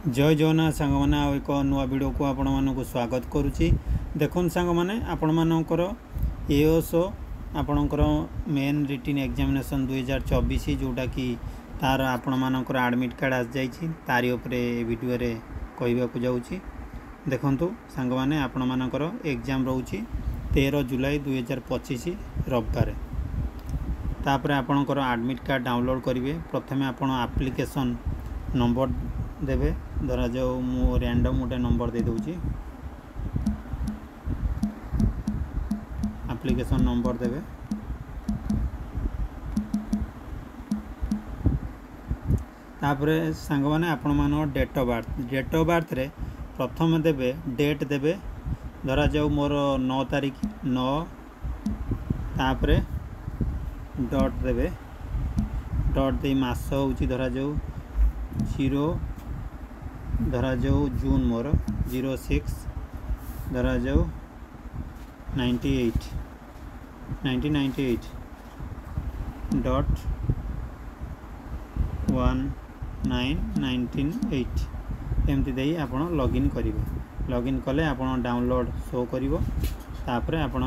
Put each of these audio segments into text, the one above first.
जय जगन्नाथ सांग मैंने एक नुआ वीडियो को आपण मानक स्वागत करुच्ची। देखो सांग मैंने आपण मानकर एओसो आपणकर मेन रिटन एग्जामिनेशन 2024 जोटा कि तार आपण मानकर एडमिट कार्ड आस जाइए तारी उपरे वीडियो रे कहवाक जाऊँगी। देखंतु सांग मैंने आपण मानकर एग्जाम रोची 13 जुलाई 2025 रविवार। तापर आपणकर एडमिट कार्ड डाउनलोड करेंगे। प्रथमे आपण एप्लिकेशन नंबर देवे। धरा जाओ मु रैंडम गोटे नंबर दे दूची। एप्लिकेशन नंबर देवे। तापरे सांग माने आपण मान डेट ऑफ बर्थ रे प्रथम देवे डेट देवे। धरा जाओ मोर 9 तारीख 9 तापरे डॉट देवे। डॉट दे मास होची धरा जाओ 0 धरा जाओ जून मोर 06 धरा जाओ 1998 डॉट 1998 एमती दे आपण लॉगिन करेंगे। लॉगिन कले आपण डाउनलोड शो करिवो। तापर आपण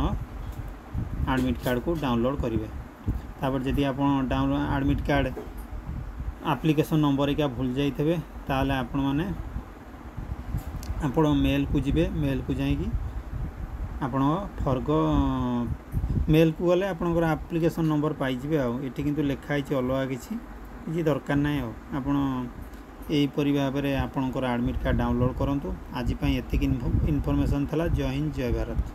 एडमिट कार्ड को डाउनलोड करेंगे। तापर जदि आपण download admit card application number क्या भूल जाइए ताले आपण माने आपण मेल को जिबे। मेल को जाइए आपण फर्ग मेल को गले आपणकर एप्लिकेशन नंबर पाइबे। आठी किंतु लिखाई अलग किसी दरकार ना। आपण यहीपरि भाव में आपणकर एडमिट कार्ड डाउनलोड करूँ। आज एतिक इनफॉरमेशन था। जय हिंद जय भारत।